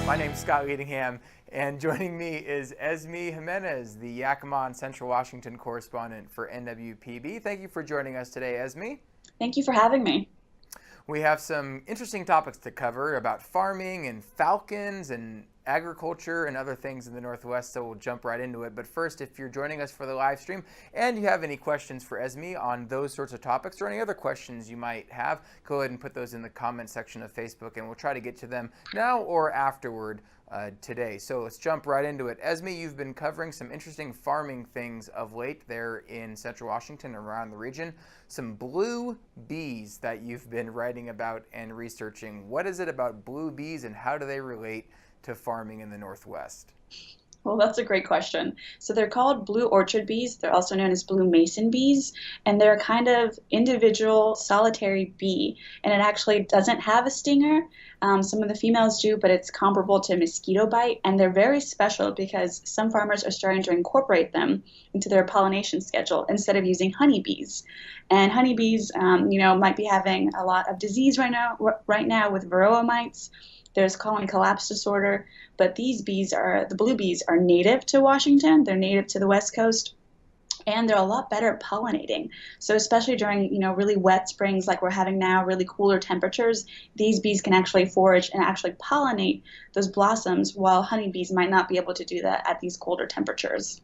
My name's Scott Leadingham, and joining me is Esmy Jimenez, the Yakima and Central Washington correspondent for NWPB. Thank you for joining us today, Esmy. Thank you for having me. We have some interesting topics to cover about farming and falcons and agriculture and other things in the Northwest, so we'll jump right into it. But first, if you're joining us for the live stream and you have any questions for Esmy on those sorts of topics or any other questions you might have, go ahead and put those in the comment section of Facebook, and we'll try to get to them now or afterward today. So let's jump right into it. Esmy, you've been covering some interesting farming things of late there in Central Washington and around the region. Some blue bees that you've been writing about and researching. What is it about blue bees and how do they relate to farming in the Northwest? Well, that's a great question. So they're called blue orchard bees. They're also known as blue mason bees, and they're a kind of individual solitary bee, and it actually doesn't have a stinger. Some of the females do, but it's comparable to a mosquito bite, and they're very special because some farmers are starting to incorporate them into their pollination schedule instead of using honeybees. And honeybees, might be having a lot of disease right now with varroa mites. There's colony collapse disorder, but the blue bees are native to Washington. They're native to the West Coast, and they're a lot better at pollinating. So especially during, really wet springs like we're having now, really cooler temperatures, these bees can actually forage and actually pollinate those blossoms, while honeybees might not be able to do that at these colder temperatures.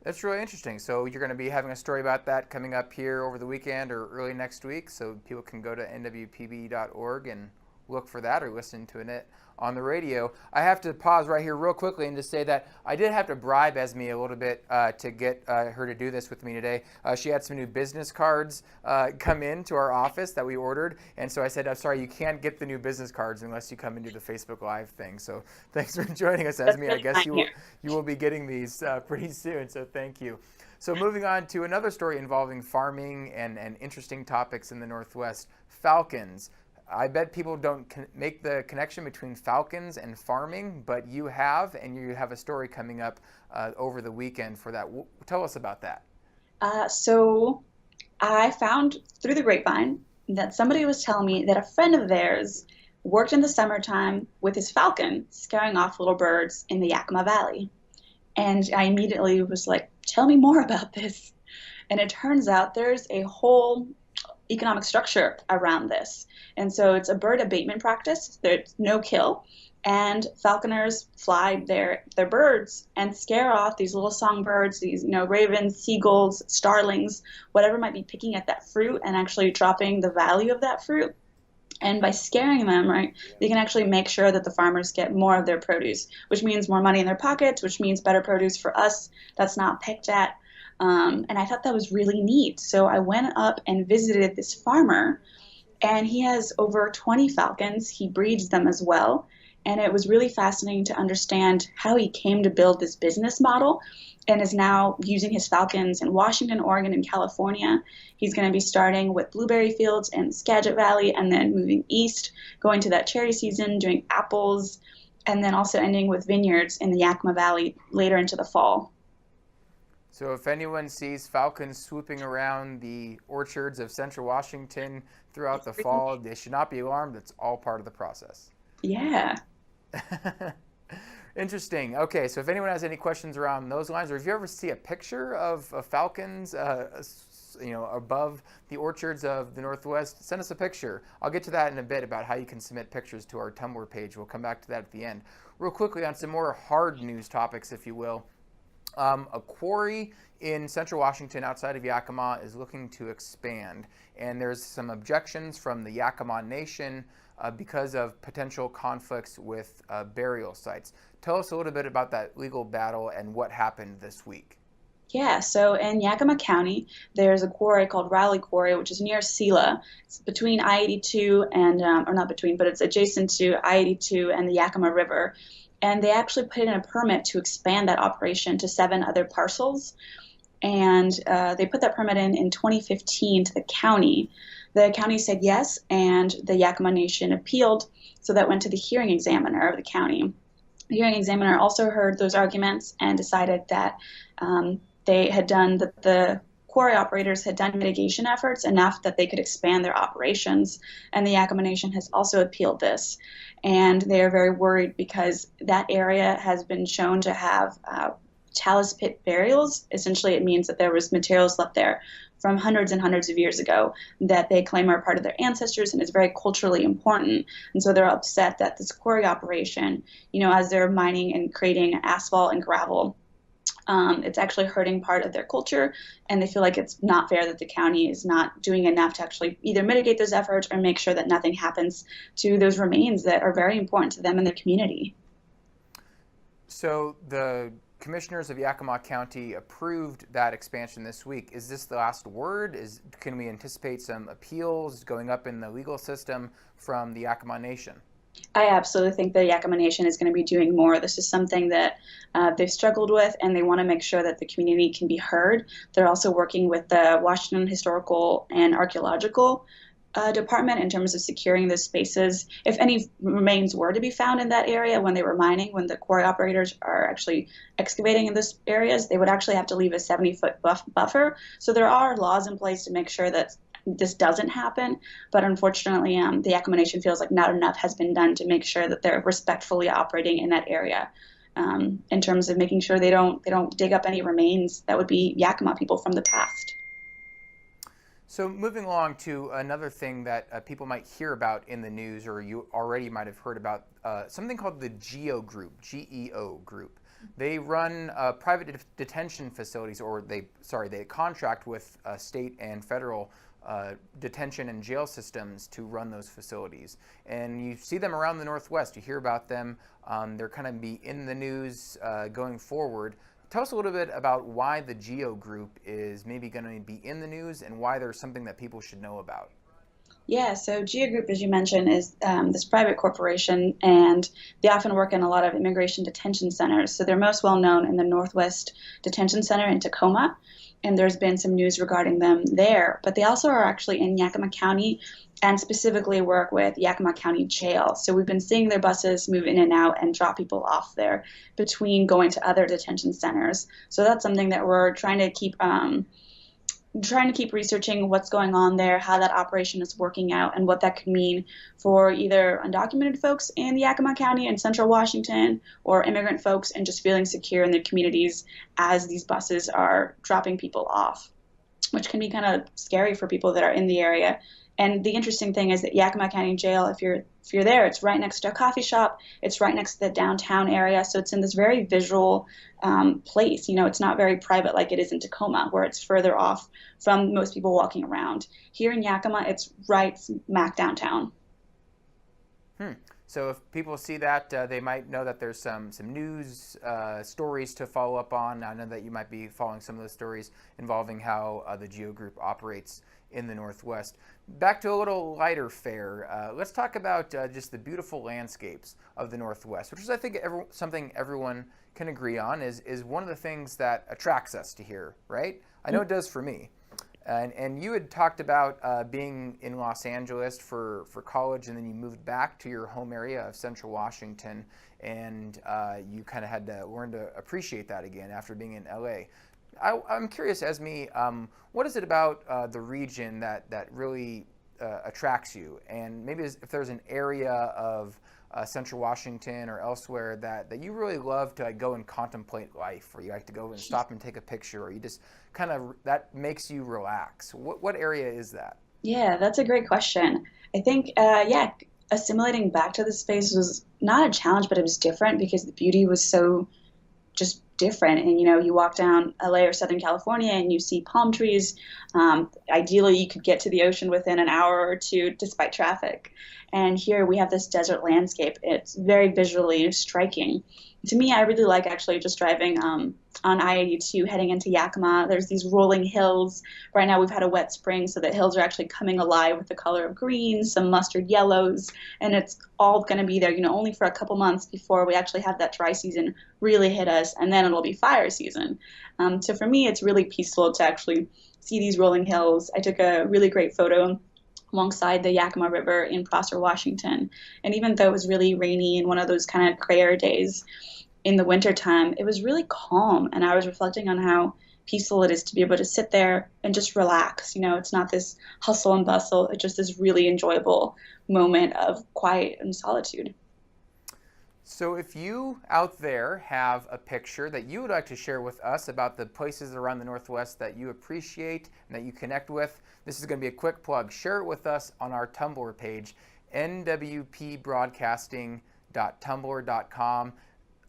That's really interesting. So you're going to be having a story about that coming up here over the weekend or early next week, so people can go to nwpb.org and look for that or listen to it on the radio. I have to pause right here real quickly and just say that I did have to bribe Esmy a little bit to get her to do this with me today. She had some new business cards come in to our office that we ordered, and so I said, I'm sorry, you can't get the new business cards unless you come and do the Facebook Live thing. So thanks for joining us, Esmy. I guess you will be getting these pretty soon, so thank you. So moving on to another story involving farming and interesting topics in the Northwest, falcons. I bet people don't make the connection between falcons and farming, but you have, and you have a story coming up over the weekend for that. Tell us about that. So I found through the grapevine that somebody was telling me that a friend of theirs worked in the summertime with his falcon, scaring off little birds in the Yakima Valley. And I immediately was like, tell me more about this. And it turns out there's a whole economic structure around this. And so it's a bird abatement practice. There's no kill. And falconers fly their birds and scare off these little songbirds, these ravens, seagulls, starlings, whatever might be picking at that fruit and actually dropping the value of that fruit. And by scaring them, right, they can actually make sure that the farmers get more of their produce, which means more money in their pockets, which means better produce for us that's not picked at. And I thought that was really neat. So I went up and visited this farmer, and he has over 20 falcons. He breeds them as well. And it was really fascinating to understand how he came to build this business model and is now using his falcons in Washington, Oregon, and California. He's going to be starting with blueberry fields in Skagit Valley and then moving east, going to that cherry season, doing apples, and then also ending with vineyards in the Yakima Valley later into the fall. So if anyone sees falcons swooping around the orchards of Central Washington throughout the fall, they should not be alarmed. It's all part of the process. Yeah. Interesting. Okay, so if anyone has any questions around those lines, or if you ever see a picture of falcons, above the orchards of the Northwest, send us a picture. I'll get to that in a bit about how you can submit pictures to our Tumblr page. We'll come back to that at the end. Real quickly on some more hard news topics, if you will. A quarry in Central Washington outside of Yakima is looking to expand, and there's some objections from the Yakima Nation because of potential conflicts with burial sites. Tell us a little bit about that legal battle and what happened this week. Yeah, so in Yakima County, there's a quarry called Rowley Quarry, which is near Sela. It's between I-82 and, or not between, but it's adjacent to I-82 and the Yakima River. And they actually put in a permit to expand that operation to 7 other parcels. And they put that permit in 2015 to the county. The county said yes, and the Yakima Nation appealed, so that went to the hearing examiner of the county. The hearing examiner also heard those arguments and decided that they had done the quarry operators had done mitigation efforts enough that they could expand their operations. And the Yakima Nation has also appealed this. And they are very worried because that area has been shown to have talus pit burials. Essentially, it means that there was materials left there from hundreds and hundreds of years ago that they claim are part of their ancestors and is very culturally important. And so they're upset that this quarry operation, as they're mining and creating asphalt and gravel, it's actually hurting part of their culture, and they feel like it's not fair that the county is not doing enough to actually either mitigate those efforts or make sure that nothing happens to those remains that are very important to them and their community. So the commissioners of Yakima County approved that expansion this week. Is this the last word? Can we anticipate some appeals going up in the legal system from the Yakima Nation? I absolutely think the Yakima Nation is going to be doing more. This is something that they've struggled with, and they want to make sure that the community can be heard. They're also working with the Washington Historical and Archaeological Department in terms of securing those spaces. If any remains were to be found in that area when they were mining, when the quarry operators are actually excavating in those areas, they would actually have to leave a 70-foot buffer. So there are laws in place to make sure that this doesn't happen, but unfortunately, the Yakima Nation feels like not enough has been done to make sure that they're respectfully operating in that area, in terms of making sure they don't dig up any remains that would be Yakima people from the past. So moving along to another thing that people might hear about in the news, or you already might have heard about, something called the GEO Group, GEO Group. They run private detention facilities, or they contract with state and federal detention and jail systems to run those facilities. And you see them around the Northwest. You hear about them. They're kind of be in the news going forward. Tell us a little bit about why the GEO Group is maybe going to be in the news and why there's something that people should know about. Yeah, so GEO Group, as you mentioned, is this private corporation, and they often work in a lot of immigration detention centers. So they're most well known in the Northwest Detention Center in Tacoma, and there's been some news regarding them there. But they also are actually in Yakima County and specifically work with Yakima County Jail. So we've been seeing their buses move in and out and drop people off there between going to other detention centers. So that's something that we're trying to keep researching what's going on there, how that operation is working out, and what that could mean for either undocumented folks in Yakima County and Central Washington, or immigrant folks and just feeling secure in their communities as these buses are dropping people off, which can be kind of scary for people that are in the area. And the interesting thing is that Yakima County Jail, if you're there, it's right next to a coffee shop. It's right next to the downtown area. So it's in this very visual place. It's not very private like it is in Tacoma, where it's further off from most people walking around. Here in Yakima, it's right smack downtown. So if people see that, they might know that there's some news stories to follow up on. I know that you might be following some of those stories involving how the GEO Group operates in the Northwest. Back to a little lighter fare. Let's talk about just the beautiful landscapes of the Northwest, which is, I think, something everyone can agree on is one of the things that attracts us to here, right? I know it does for me. And you had talked about being in Los Angeles for college, and then you moved back to your home area of Central Washington, and you kind of had to learn to appreciate that again after being in LA. I'm curious, Esmy, what is it about the region that really attracts you? And maybe if there's an area of Central Washington or elsewhere that you really love to go and contemplate life, or you like to go and stop and take a picture, or you just kind of, that makes you relax. What area is that? Yeah, that's a great question. I think, assimilating back to the space was not a challenge, but it was different because the beauty was so just different. And you walk down LA or Southern California and you see palm trees. Ideally, you could get to the ocean within an hour or two despite traffic. And here we have this desert landscape. It's very visually striking. To me, I really like actually just driving on I-82 heading into Yakima. There's these rolling hills. Right now we've had a wet spring, so the hills are actually coming alive with the color of green, some mustard yellows, and it's all going to be there, only for a couple months before we actually have that dry season really hit us, and then it'll be fire season. So for me, it's really peaceful to actually see these rolling hills. I took a really great photo alongside the Yakima River in Prosser, Washington. And even though it was really rainy and one of those kind of grayer days in the wintertime, it was really calm. And I was reflecting on how peaceful it is to be able to sit there and just relax. It's not this hustle and bustle. It's just this really enjoyable moment of quiet and solitude. So if you out there have a picture that you would like to share with us about the places around the Northwest that you appreciate and that you connect with, this is going to be a quick plug. Share it with us on our Tumblr page, nwpbroadcasting.tumblr.com.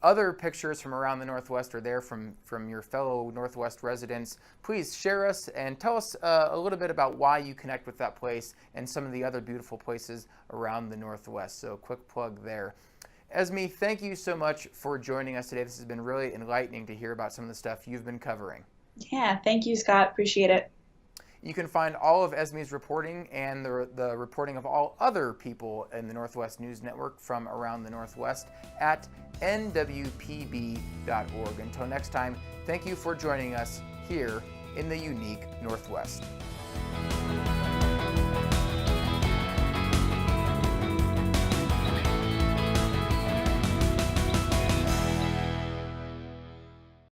Other pictures from around the Northwest are there from your fellow Northwest residents. Please share us and tell us a little bit about why you connect with that place and some of the other beautiful places around the Northwest. So quick plug there. Esmy, thank you so much for joining us today. This has been really enlightening to hear about some of the stuff you've been covering. Yeah, thank you, Scott. Appreciate it. You can find all of Esmy's reporting and the reporting of all other people in the Northwest News Network from around the Northwest at nwpb.org. Until next time, thank you for joining us here in the unique Northwest.